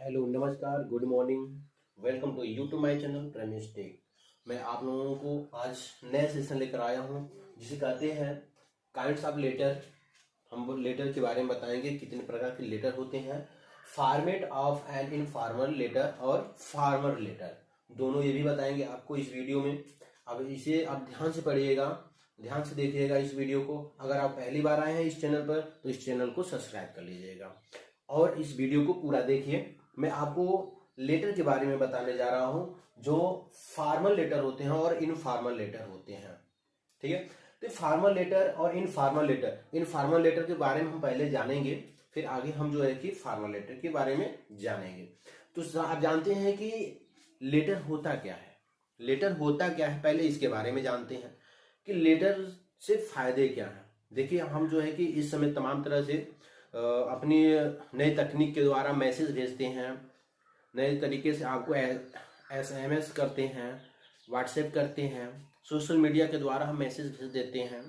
Hello नमस्कार good morning. Welcome to YouTube my channel Ramesh tech. मैं आप लोगों को आज नया सेशन लेकर आया हूं जिसे कहते हैं काइंड्स ऑफ लेटर। हम लेटर के बारे में बताएंगे कितने प्रकार के लेटर होते हैं, format of an informal letter और फॉर्मल लेटर, दोनों ये भी बताएंगे आपको इस वीडियो में। अब इसे आप ध्यान से पढ़िएगा, ध्यान से देखिएगा इस वीडियो को। अगर आप पहली बार आए हैं इस चैनल पर तो इस चैनल को सब्सक्राइब कर लीजिएगा और इस वीडियो को पूरा देखिए। मैं आपको लेटर के बारे में बताने जा रहा हूं जो फॉर्मल लेटर होते हैं और इनफॉर्मल लेटर होते हैं। ठीक है, तो फॉर्मल लेटर और इनफॉर्मल लेटर के बारे में हम पहले जानेंगे, फिर आगे हम जो है कि फॉर्मल लेटर के बारे में जानेंगे। तो आप जानते हैं कि लेटर होता क्या है। लेटर होता क्या है पहले इसके बारे में जानते हैं कि लेटर से फायदे क्या हैं। देखिए, हम जो है कि इस समय तमाम तरह से अपनी नई तकनीक के द्वारा मैसेज भेजते हैं, नए तरीके से आपको SMS करते हैं, व्हाट्सएप करते हैं, सोशल मीडिया के द्वारा हम मैसेज भेज देते हैं।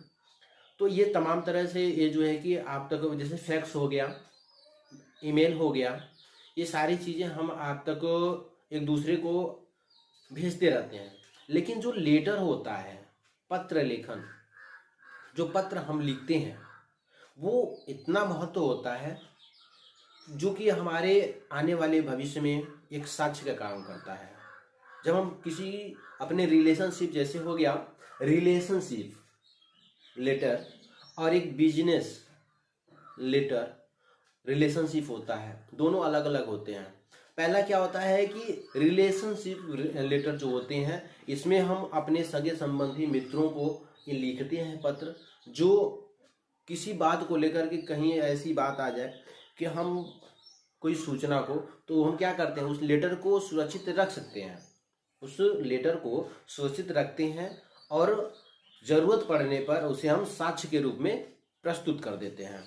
तो ये तमाम तरह से ये जो है कि आप तक, जैसे फैक्स हो गया, ईमेल हो गया, ये सारी चीज़ें हम आप तक एक दूसरे को भेजते रहते हैं। लेकिन जो लेटर होता है, पत्र लेखन, जो पत्र हम लिखते हैं वो इतना महत्व होता है जो कि हमारे आने वाले भविष्य में एक साक्ष्य का काम करता है। जब हम किसी अपने रिलेशनशिप, जैसे हो गया रिलेशनशिप लेटर और एक बिजनेस लेटर रिलेशनशिप होता है, दोनों अलग अलग होते हैं। पहला क्या होता है कि रिलेशनशिप लेटर जो होते हैं, इसमें हम अपने सगे संबंधी मित्रों को ये लिखते हैं पत्र, जो किसी बात को लेकर के कहीं ऐसी बात आ जाए कि हम कोई सूचना को, तो हम क्या करते हैं, उस लेटर को सुरक्षित रख सकते हैं, उस लेटर को सुरक्षित रखते हैं और ज़रूरत पड़ने पर उसे हम साक्ष्य के रूप में प्रस्तुत कर देते हैं।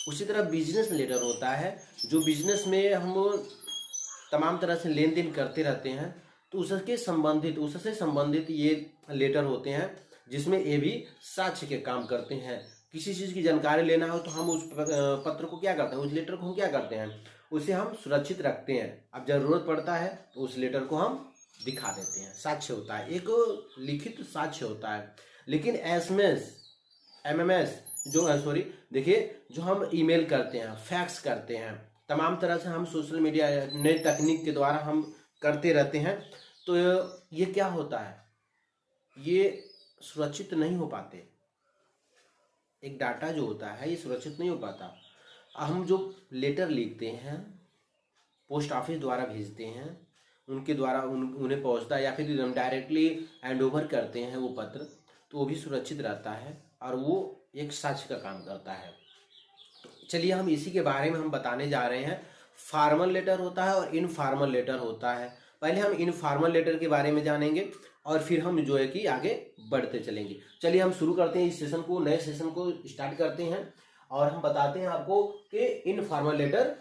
उसी तरह बिजनेस लेटर होता है, जो बिजनेस में हम तमाम तरह से लेन देन करते रहते हैं, तो उससे संबंधित ये लेटर होते हैं जिसमें ये भी साक्ष्य के काम करते हैं। किसी चीज़ की जानकारी लेना हो तो हम उस पत्र को क्या करते हैं, उस लेटर को हम क्या करते हैं, उसे हम सुरक्षित रखते हैं। अब जरूरत पड़ता है तो उस लेटर को हम दिखा देते हैं, साक्ष्य होता है, एक लिखित साक्ष्य होता है। लेकिन MMS देखिए, जो हम ईमेल करते हैं, फैक्स करते हैं, तमाम तरह से हम सोशल मीडिया नई तकनीक के द्वारा हम करते रहते हैं, तो ये क्या होता है, ये सुरक्षित नहीं हो पाते। एक डाटा जो होता है ये सुरक्षित नहीं हो पाता। हम जो लेटर लिखते हैं, पोस्ट ऑफिस द्वारा भेजते हैं, उनके द्वारा उन्हें पहुंचता है, या फिर हम डायरेक्टली हैंड ओवर करते हैं वो पत्र, तो वो भी सुरक्षित रहता है और वो एक साक्ष्य का काम करता है। तो चलिए हम इसी के बारे में हम बताने जा रहे हैं। फॉर्मल लेटर होता है और इनफॉर्मल लेटर होता है। पहले हम इनफॉर्मल लेटर के बारे में जानेंगे और फिर हम जो है कि आगे बढ़ते चलेंगे। चलिए हम शुरू करते हैं इस सेशन को, नए सेशन को स्टार्ट करते हैं और हम बताते हैं आपको कि इनफॉर्मल लेटर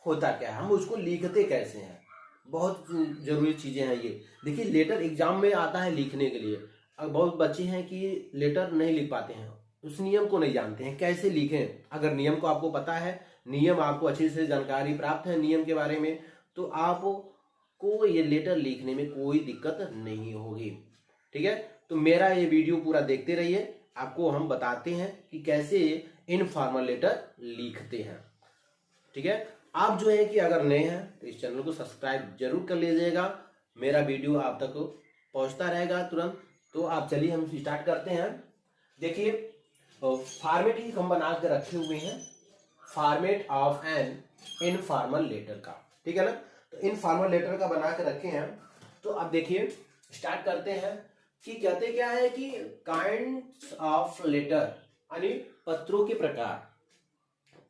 होता क्या है, हम उसको लिखते कैसे हैं। बहुत जरूरी चीजें हैं ये। देखिए, लेटर एग्जाम में आता है लिखने के लिए। अब बहुत बच्चे हैं कि लेटर नहीं लिख पाते हैं, उस नियम को नहीं जानते हैं कैसे लिखें। अगर नियम को आपको पता है, नियम आपको अच्छे से जानकारी प्राप्त है नियम के बारे में, तो आपको ये लेटर लिखने में कोई दिक्कत नहीं होगी। ठीक है, तो मेरा ये वीडियो पूरा देखते रहिए, आपको हम बताते हैं कि कैसे इनफॉर्मल लेटर लिखते हैं। ठीक है, आप जो है कि अगर नए हैं तो इस चैनल को सब्सक्राइब जरूर कर लीजिएगा, मेरा वीडियो आप तक पहुंचता रहेगा तुरंत। तो आप चलिए हम स्टार्ट करते हैं। देखिए, फॉर्मेट ही हम बना के रखे हुए हैं, format of an informal letter का। ठीक है ना, तो इनफॉर्मल लेटर का बना के रखे हैं। तो अब देखिए स्टार्ट करते हैं कि कहते क्या है कि काइंड्स ऑफ लेटर, यानी पत्रों के प्रकार।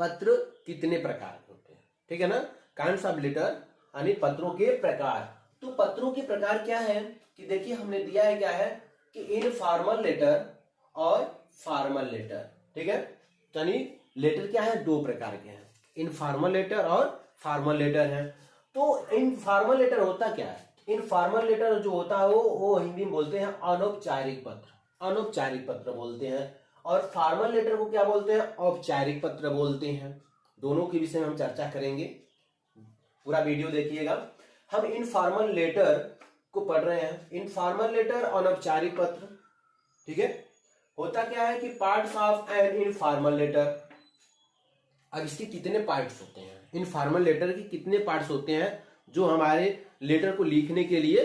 पत्र कितने प्रकार के होते हैं, ठीक है ना। काइंड्स ऑफ लेटर यानी पत्रों के प्रकार। तो पत्रों के प्रकार क्या है कि देखिए हमने दिया है क्या है कि इनफॉर्मल लेटर और फॉर्मल लेटर। ठीक है, यानी लेटर क्या है, दो प्रकार के हैं, इनफॉर्मल लेटर और फॉर्मल लेटर है। तो इनफॉर्मल लेटर होता क्या है, इनफॉर्मल लेटर जो होता है वो हिंदी में बोलते हैं अनौपचारिक पत्र, अनौपचारिक पत्र बोलते हैं। और फॉर्मल लेटर को क्या बोलते हैं, औपचारिक पत्र बोलते हैं। दोनों के विषय में हम चर्चा करेंगे। पूरा वीडियो देखिएगा। हम इनफॉर्मल लेटर को पढ़ रहे हैं। इनफॉर्मल लेटर अनौपचारिक पत्र, ठीक है। होता क्या है कि parts of an informal letter. अब इसके कितने पार्ट्स होते हैं, इनफॉर्मल लेटर के कितने पार्ट्स होते हैं जो हमारे लेटर को लिखने के लिए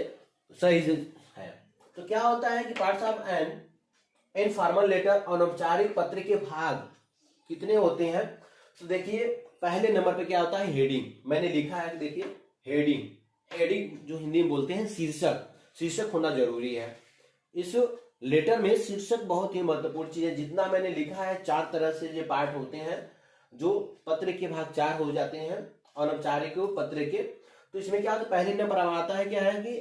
सही से है। तो क्या होता है कि parts of an informal letter, अनौपचारिक पत्र के भाग कितने होते हैं। तो देखिए पहले नंबर पे क्या होता है, हेडिंग। मैंने लिखा है, देखिए हेडिंग। हेडिंग जो हिंदी में बोलते हैं शीर्षक, शीर्षक होना जरूरी है। इस लेटर में शीर्षक बहुत ही महत्वपूर्ण चीज है। जितना मैंने लिखा है 4 तरह से ये पार्ट होते हैं, जो पत्र के भाग 4 हो जाते हैं अनौपचारिक पत्र के। तो इसमें क्या होता है, पहले नंबर आता है क्या है कि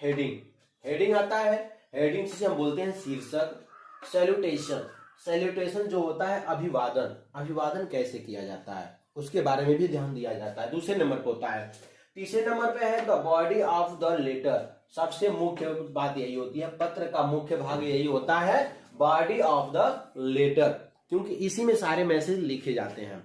हेडिंग। हेडिंग आता है, हेडिंग से हम बोलते हैं शीर्षक। सैल्यूटेशन, सैल्यूटेशन जो होता है अभिवादन, अभिवादन कैसे किया जाता है उसके बारे में भी ध्यान दिया जाता है, दूसरे नंबर पर होता है। तीसरे नंबर पे है the body of the letter. सबसे मुख्य बात यही होती है, पत्र का मुख्य भाग यही होता है, बॉडी ऑफ द लेटर, क्योंकि इसी में सारे मैसेज लिखे जाते हैं,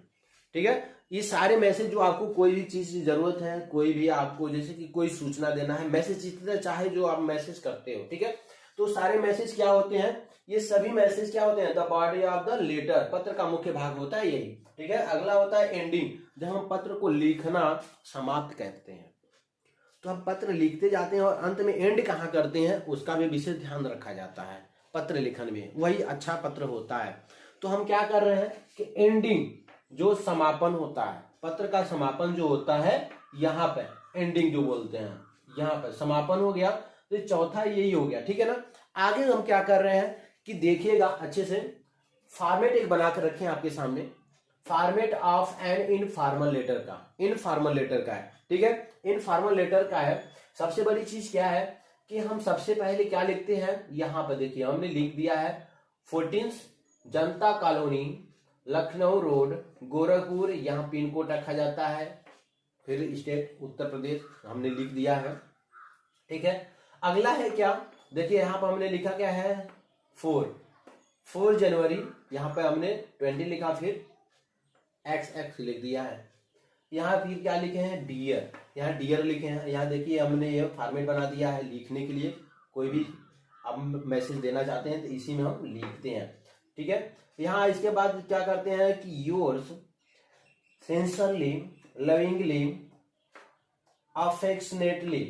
ठीक है। ये सारे मैसेज जो आपको कोई भी चीज की जरूरत है, कोई भी आपको जैसे कि कोई सूचना देना है, मैसेज जितना चाहे जो आप मैसेज करते हो, ठीक है। तो सारे मैसेज क्या होते हैं, ये सभी मैसेज क्या होते हैं, the body of the letter, पत्र का मुख्य भाग होता है यही, ठीक है। अगला होता है एंडिंग, जब हम पत्र को लिखना समाप्त कहते हैं। तो हम पत्र लिखते जाते हैं और अंत में एंड कहाँ करते हैं उसका भी विशेष ध्यान रखा जाता है पत्र लिखन में, वही अच्छा पत्र होता है। तो हम क्या कर रहे हैं कि एंडिंग जो समापन होता है, पत्र का समापन जो होता है, यहाँ पे एंडिंग जो बोलते हैं, यहाँ पे समापन हो गया। तो चौथा यही हो गया, ठीक है ना। आगे हम क्या कर रहे हैं कि देखिएगा अच्छे से, फॉर्मेट एक बना कर रखें आपके सामने, format of an informal letter का, इनफॉर्मल लेटर का है, ठीक है। इनफॉर्मल लेटर का है, सबसे बड़ी चीज क्या है कि हम सबसे पहले क्या लिखते हैं, यहाँ पर देखिए हमने लिख दिया है 14 जनता कॉलोनी, लखनऊ रोड, गोरखपुर, यहाँ पिन कोड रखा जाता है, फिर स्टेट उत्तर प्रदेश हमने लिख दिया है, ठीक है। अगला है क्या, देखिए यहाँ पर हमने लिखा क्या है 4 जनवरी, यहाँ पे हमने 20 लिखा, फिर XX लिख दिया है। यहाँ फिर क्या लिखे हैं डियर, यहाँ डियर लिखे हैं। यहाँ देखिए हमने ये फॉर्मेट बना दिया है लिखने के लिए, कोई भी हम मैसेज देना चाहते हैं तो इसी में हम लिखते हैं, ठीक है। यहाँ इसके बाद क्या करते हैं कि yours sincerely, lovingly, affectionately,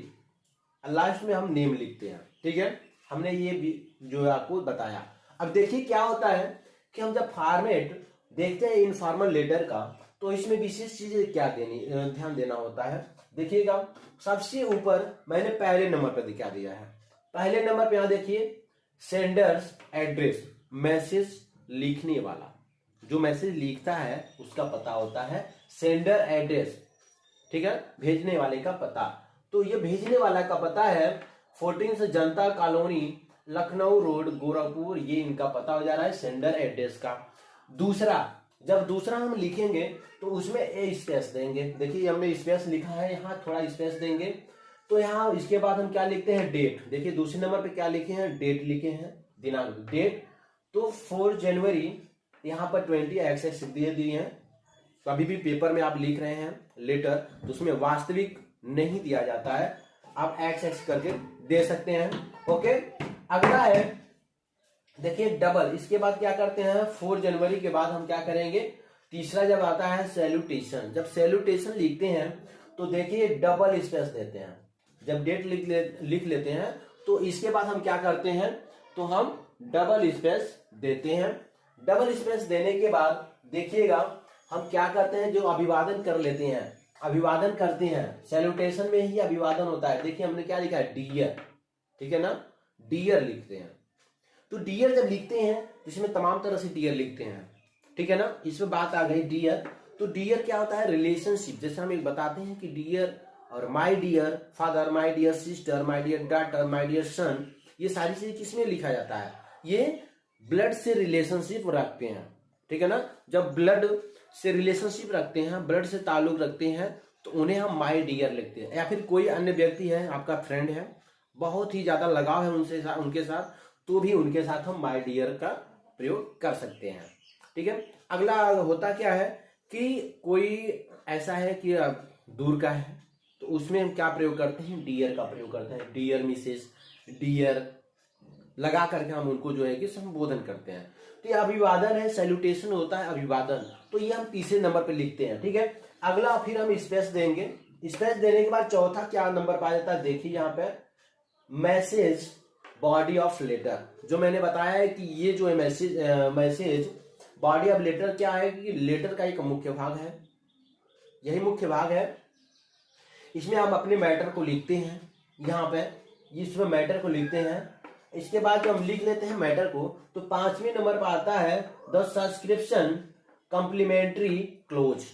last में हम नेम लिखते हैं, ठीक है। हमने ये भी जो आपको बताया। अब देखिए क्या होता है कि हम जब फॉर्मेट देखते हैं इनफॉर्मल लेटर का, तो इसमें विशेष चीजें क्या ध्यान देना होता है। देखिएगा सबसे ऊपर मैंने पहले नंबर पर दिखा दिया है, पहले नंबर पे यहाँ देखिए सेंडर्स एड्रेस, मैसेज लिखने वाला, जो मैसेज लिखता है उसका पता होता है सेंडर एड्रेस, ठीक है, भेजने वाले का पता। तो ये भेजने वाला का पता है 14 जनता कॉलोनी, लखनऊ रोड, गोरखपुर, ये इनका पता हो जा रहा है सेंडर एड्रेस का। दूसरा, जब दूसरा हम लिखेंगे तो उसमें ए स्पेस देंगे, देखिए हमने स्पेस लिखा है, यहाँ थोड़ा स्पेस देंगे। तो यहाँ इसके बाद हम क्या लिखते हैं डेट, देखिए दूसरे नंबर पे क्या लिखे हैं डेट लिखे हैं, दिनांक डेट। तो 4 जनवरी यहाँ पर 20XX दे दिए हैं। कभी भी पेपर में आप लिख रहे हैं लेटर तो उसमें वास्तविक नहीं दिया जाता है, आप XX करके दे सकते हैं, ओके। अगला है देखिए डबल, इसके बाद क्या करते हैं 4 जनवरी के बाद हम क्या करेंगे, तीसरा जब आता है सैल्यूटेशन, जब सैल्यूटेशन लिखते हैं तो देखिए डबल स्पेस देते हैं। जब डेट लिख लेते हैं तो इसके बाद हम क्या करते हैं, तो हम डबल स्पेस देते हैं। डबल स्पेस देने के बाद देखिएगा हम क्या करते हैं, जो अभिवादन कर लेते हैं, अभिवादन करते हैं, सैल्यूटेशन में ही अभिवादन होता है। देखिए हमने क्या लिखा है डियर, ठीक है ना, डियर लिखते हैं। तो डियर जब लिखते हैं तो इसमें तमाम तरह से डियर लिखते हैं, ठीक है ना, इसमें बात आ गई डियर। तो डियर क्या होता है, रिलेशनशिप, जैसे हम एक बताते हैं कि डियर और my dear father, my dear sister, my dear daughter, my dear son, ये सारी चीजें किसमें लिखा जाता है, ये ब्लड से रिलेशनशिप रखते हैं, ठीक है ना। जब ब्लड से रिलेशनशिप रखते हैं, ब्लड से ताल्लुक रखते हैं, तो उन्हें हम माय डियर लिखते हैं। या फिर कोई अन्य व्यक्ति है, आपका फ्रेंड है, बहुत ही ज्यादा लगाव है उनसे उनके साथ, तो भी उनके साथ हम माय डियर का प्रयोग कर सकते हैं, ठीक है। अगला होता क्या है कि कोई ऐसा है कि दूर का है, उसमें हम क्या प्रयोग करते हैं, डियर का प्रयोग करते हैं। डियर मिसेस, डियर लगा करके हम उनको जो है कि संबोधन करते हैं। तो ये अभिवादन है, सैल्यूटेशन होता है अभिवादन, तो ये हम तीसरे नंबर पे लिखते हैं। ठीक है, अगला फिर हम स्पेस देंगे। स्पेस देने के बाद चौथा क्या नंबर पा जाता है, देखिए यहाँ पे मैसेज बॉडी ऑफ लेटर। जो मैंने बताया है कि ये जो है मैसेज बॉडी ऑफ लेटर क्या है कि लेटर का एक मुख्य भाग है, यही मुख्य भाग है। इसमें हम अपने मैटर को लिखते हैं, यहाँ पे इसमें मैटर को लिखते हैं। इसके बाद जब हम लिख लेते हैं मैटर को, तो 5वें नंबर पर आता है द सब्सक्रिप्शन कॉम्प्लीमेंट्री क्लोज।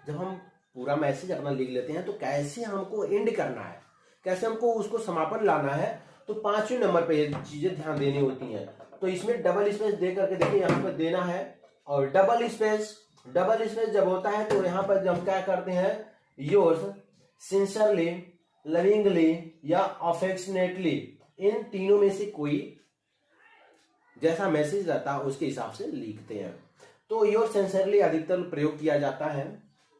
जब हम पूरा मैसेज अपना लिख लेते हैं तो कैसे हमको एंड करना है, कैसे हमको उसको समापन लाना है, तो 5वें नंबर पे ये चीजें ध्यान देनी होती हैं। तो इसमें डबल स्पेस दे करके देखिए यहाँ पे देना है। और डबल स्पेस जब होता है तो यहाँ पर जब क्या करते हैं, योर्स सिंसियरली, लविंगली या अफेक्शनेटली, इन तीनों में से कोई जैसा मैसेज रहता है उसके हिसाब से लिखते हैं। तो योर सिंसियरली अधिकतर प्रयोग किया जाता है,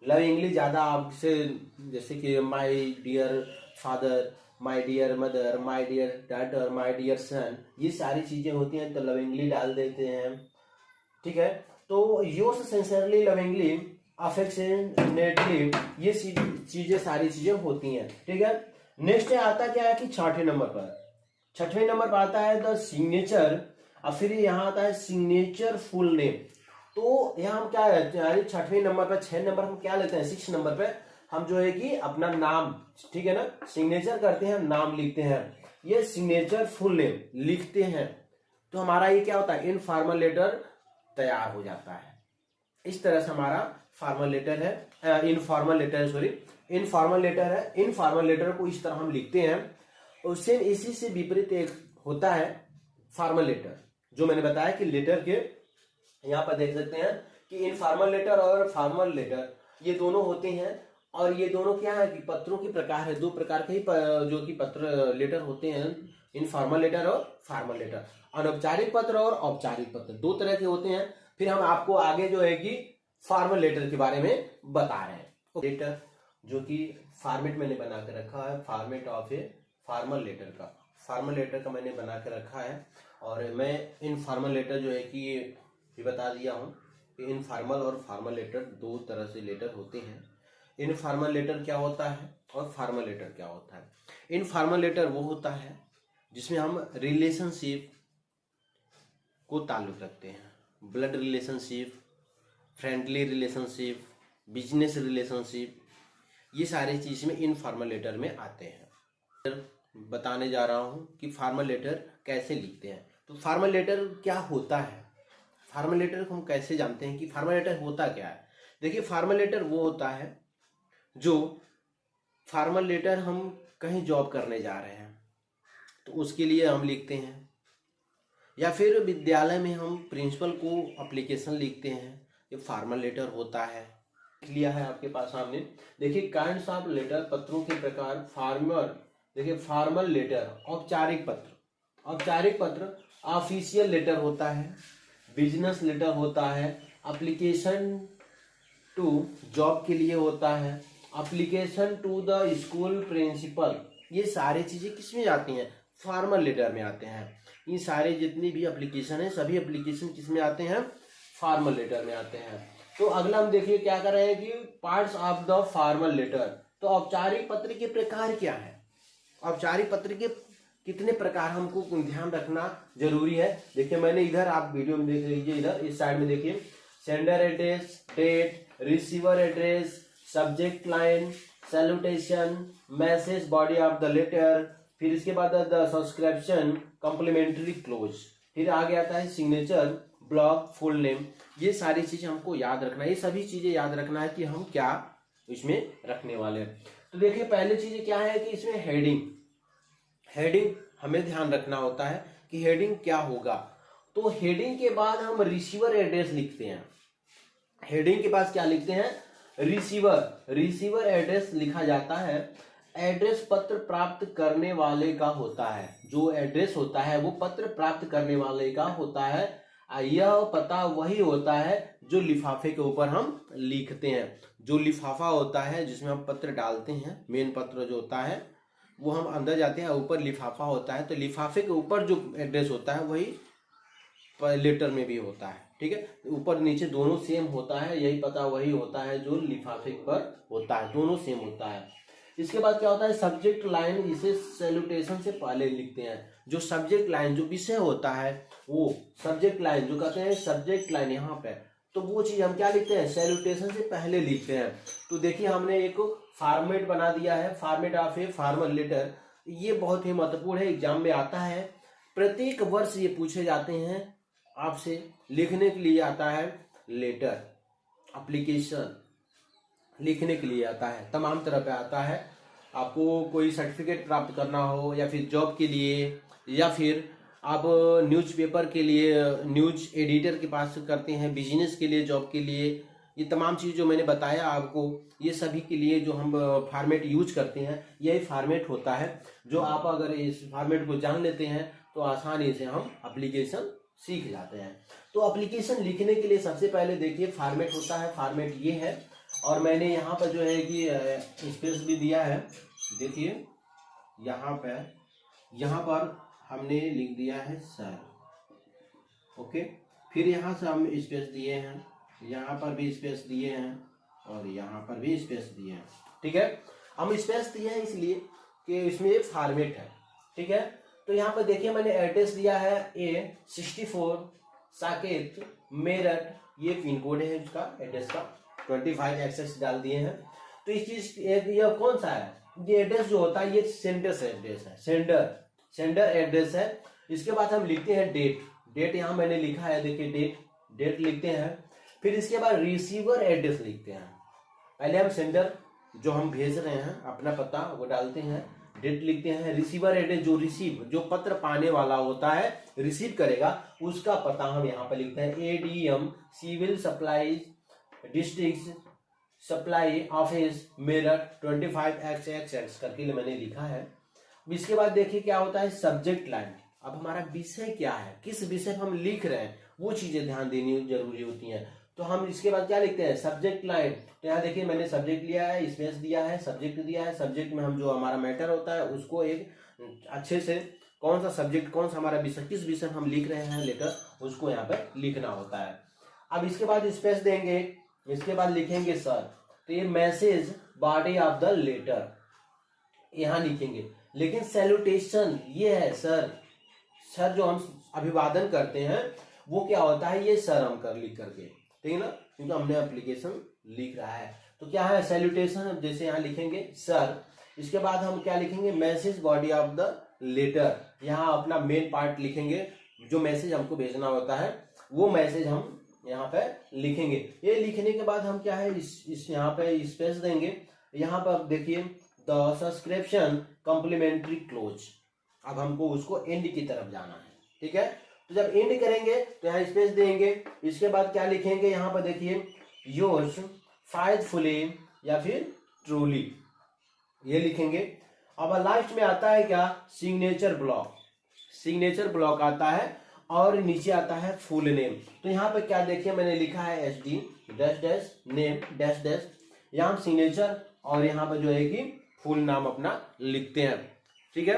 लविंगली ज्यादा आपसे, जैसे कि my dear father, my dear mother, my dear daughter, my dear son, ये सारी चीजें होती हैं तो लविंगली डाल देते हैं। ठीक है, तो योर सिंसियरली, लविंगली, अफेक्शनेटली, ये चीजें सारी चीजें होती हैं। ठीक है, नेक्स्ट आता क्या है कि छठवें नंबर पर आता है द सिग्नेचर, और फिर यहाँ आता है सिग्नेचर फुल नेम। तो यहाँ हम क्या है, छठवें नंबर पर, 6 नंबर हम क्या लेते हैं, 6 नंबर पे हम जो है कि अपना नाम, ठीक है ना, सिग्नेचर करते हैं, नाम लिखते हैं, ये सिग्नेचर फुल नेम लिखते हैं। तो हमारा ये क्या होता है, इनफॉर्मल लेटर तैयार हो जाता है। इस तरह से हमारा फॉर्मल लेटर है, इनफॉर्मल लेटर है। इनफॉर्मल लेटर को इस तरह हम लिखते हैं। और सेम इसी से विपरीत एक होता है फॉर्मल लेटर, जो मैंने बताया कि लेटर के यहाँ पर देख सकते हैं कि इनफॉर्मल लेटर और फॉर्मल लेटर ये दोनों होते हैं। और ये दोनों क्या है कि पत्रों के प्रकार है, 2 प्रकार के ही जो कि पत्र लेटर होते हैं, इनफॉर्मल लेटर और फॉर्मल लेटर। अनौपचारिक पत्र और औपचारिक पत्र 2 तरह के होते हैं। फिर हम आपको आगे जो है कि फॉर्मल लेटर के बारे में बता रहे हैं। लेटर जो कि फॉर्मेट मैंने बना के रखा है, format of a formal letter का मैंने बना के रखा है। और मैं इनफॉर्मल लेटर जो है कि ये बता दिया हूँ कि इनफॉर्मल और फॉर्मल लेटर 2 तरह से लेटर होते हैं। इनफॉर्मल लेटर क्या होता है और फॉर्मल लेटर क्या होता है। इनफॉर्मल लेटर वो होता है जिसमें हम रिलेशनशिप को ताल्लुक रखते हैं, blood relationship, friendly relationship, business relationship, ये सारी चीज़ में इनफॉर्मल लेटर में आते हैं। बताने जा रहा हूँ कि फॉर्मल लेटर कैसे लिखते हैं। तो फॉर्मल लेटर क्या होता है, फॉर्मल लेटर को हम कैसे जानते हैं कि फॉर्मल लेटर होता क्या है। देखिए, फॉर्मल लेटर वो होता है जो फॉर्मल लेटर हम कहीं जॉब करने जा रहे हैं तो उसके लिए हम लिखते हैं, या फिर विद्यालय में हम प्रिंसिपल को एप्लीकेशन लिखते हैं, ये फॉर्मल लेटर होता है। लिया है आपके पास सामने, देखिए काइंड्स ऑफ लेटर, पत्रों के प्रकार। फॉर्मल, देखिए फॉर्मल लेटर, औपचारिक पत्र ऑफिशियल लेटर होता है, बिजनेस लेटर होता है, एप्लीकेशन टू जॉब के लिए होता है, application to the school principal, ये सारी चीजें किसमें जाती हैं, फॉर्मल लेटर में आते हैं। ये सारे जितनी भी एप्लीकेशन है, सभी एप्लीकेशन किसमें आते हैं, फॉर्मल लेटर में आते हैं। तो अगला हम देखिए क्या कर रहे हैं कि parts of the formal letter. तो औपचारिक पत्र के प्रकार क्या है, औपचारिक पत्र के कितने प्रकार हमको ध्यान रखना जरूरी है। देखिए मैंने इधर, आप वीडियो में देख लीजिए, इधर इस साइड में देखिए, sender address, date, receiver address, subject line, salutation, message body of the letter, फिर इसके बाद द सब्सक्रिप्शन कॉम्प्लीमेंट्री क्लोज, फिर आगे आता है सिग्नेचर ब्लॉक फुल नेम। ये सारी चीजें हमको याद रखना है, ये सभी चीजें याद रखना है कि हम क्या इसमें रखने वाले हैं। तो देखिए पहली चीज क्या है कि इसमें हेडिंग हमें ध्यान रखना होता है कि हेडिंग क्या होगा। तो हेडिंग के बाद हम रिसीवर एड्रेस लिखते हैं। हेडिंग के पास क्या लिखते हैं, रिसीवर एड्रेस लिखा जाता है। एड्रेस पत्र प्राप्त करने वाले का होता है, जो एड्रेस होता है वो पत्र प्राप्त करने वाले का होता है। यह पता वही होता है जो लिफाफे के ऊपर हम लिखते हैं। जो लिफाफा होता है जिसमें हम पत्र डालते हैं, मेन पत्र जो होता है वो हम अंदर जाते हैं, ऊपर लिफाफा होता है, तो लिफाफे के ऊपर जो एड्रेस होता है वही लेटर में भी होता है। ठीक है, ऊपर नीचे दोनों सेम होता है, यही पता वही होता है जो लिफाफे पर होता है, दोनों सेम होता है। इसके बाद क्या होता है, सब्जेक्ट लाइन, इसे सैल्यूटेशन से पहले लिखते हैं। जो सब्जेक्ट लाइन जो विषय होता है वो सब्जेक्ट लाइन जो कहते हैं सब्जेक्ट लाइन यहाँ पे, तो वो चीज हम क्या लिखते हैं, सैल्यूटेशन से पहले लिखते हैं। तो देखिए हमने एक फॉर्मेट बना दिया है, format of a formal letter. ये बहुत ही महत्वपूर्ण है, एग्जाम में आता है, प्रत्येक वर्ष ये पूछे जाते हैं आपसे। लिखने के लिए आता है लेटर, एप्लीकेशन लिखने के लिए आता है, तमाम तरह पे आता है। आपको कोई सर्टिफिकेट प्राप्त करना हो, या फिर जॉब के लिए, या फिर आप न्यूज़पेपर के लिए न्यूज एडिटर के पास करते हैं, बिजनेस के लिए, जॉब के लिए, ये तमाम चीज़ जो मैंने बताया आपको, ये सभी के लिए जो हम फॉर्मेट यूज करते हैं यही फॉर्मेट होता है। जो आप अगर इस फॉर्मेट को जान लेते हैं तो आसानी से हम एप्लीकेशन सीख जाते हैं। तो एप्लीकेशन लिखने के लिए सबसे पहले देखिए फॉर्मेट होता है, फॉर्मेट ये है, और मैंने यहाँ पर जो है कि स्पेस भी दिया है। देखिए यहाँ पर हमने लिख दिया है सर, ओके। फिर यहाँ से हम स्पेस दिए हैं, यहाँ पर भी स्पेस दिए हैं, और यहाँ पर भी स्पेस दिए हैं। ठीक है, हम स्पेस दिए हैं इसलिए कि इसमें एक फॉर्मेट है। ठीक है, तो यहाँ पर देखिए मैंने एड्रेस दिया है A64 साकेत मेरठ, ये पिन कोड है इसका एड्रेस का, 25XX डाल दिए हैं। तो इस चीज यह कौन सा है, ये एड्रेस जो होता है ये सेंडर एड्रेस है, सेंडर एड्रेस है। इसके बाद हम लिखते हैं डेट यहाँ मैंने लिखा है, देखिए डेट लिखते हैं। फिर इसके बाद रिसीवर एड्रेस लिखते हैं। पहले हम सेंडर जो हम भेज रहे हैं अपना पता वो डालते हैं, डेट लिखते हैं। रिसीवर एड्रेस जो पत्र पाने वाला होता है, रिसीव करेगा, उसका पता हम यहाँ पर लिखते हैं ADM civil supply district supply office Meerut 25XX करके मैंने लिखा है। इसके बाद देखिए क्या होता है सब्जेक्ट लाइन। अब हमारा विषय क्या है, किस विषय पर हम लिख रहे हैं, वो चीजें ध्यान देनी जरूरी होती हैं। तो हम इसके बाद क्या लिखते हैं, सब्जेक्ट लाइन। तो यहाँ देखिए मैंने सब्जेक्ट लिया है, स्पेस दिया है, सब्जेक्ट दिया है। सब्जेक्ट में हम जो हमारा मैटर होता है उसको एक अच्छे से कौन सा सब्जेक्ट, कौन सा हमारा विषय, किस विषय हम लिख रहे हैं लेटर, उसको यहाँ पे लिखना होता है। अब इसके बाद स्पेस देंगे, इसके बाद लिखेंगे सर। तो ये message body of the letter यहाँ लिखेंगे। लेकिन सैल्यूटेशन ये है सर जो हम अभिवादन करते हैं वो क्या होता है, ये सर हम लिख करके, ठीक है ना, क्योंकि हमने एप्लीकेशन लिख रहा है। तो क्या है सैल्यूटेशन, जैसे यहाँ लिखेंगे सर। इसके बाद हम क्या लिखेंगे, message body of the letter. यहाँ अपना मेन पार्ट लिखेंगे, जो मैसेज हमको भेजना होता है वो मैसेज हम यहाँ पे लिखेंगे। ये लिखने के बाद हम क्या है इस यहाँ पे स्पेस देंगे। यहाँ पर देखिए द सब्सक्रिप्शन कॉम्प्लीमेंट्री क्लोज। अब हमको उसको एंड की तरफ जाना है, ठीक है। तो जब एंड करेंगे तो यहाँ स्पेस देंगे। इसके बाद क्या लिखेंगे, यहाँ पर देखिए योर्स फाइथफुली या फिर ट्रूली, ये लिखेंगे। अब लास्ट में आता है क्या, सिग्नेचर ब्लॉक आता है, और नीचे आता है फुल नेम। तो यहाँ पे क्या देखिए मैंने लिखा है SD नेम डैश। यहाँ सिग्नेचर और यहाँ पर जो है कि फुल नाम अपना लिखते हैं, ठीक है।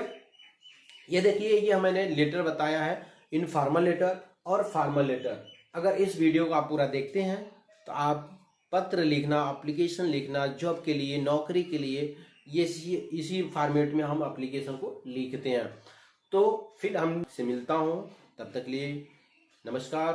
ये देखिए ये मैंने लेटर बताया है, इनफॉर्मल लेटर और फॉर्मल लेटर। अगर इस वीडियो को आप पूरा देखते हैं तो आप पत्र लिखना, एप्लीकेशन लिखना, जॉब के लिए, नौकरी के लिए, ये इसी फॉर्मेट में हम एप्लीकेशन को लिखते हैं। तो फिर हम से मिलता हूँ, तब तक लिए नमस्कार।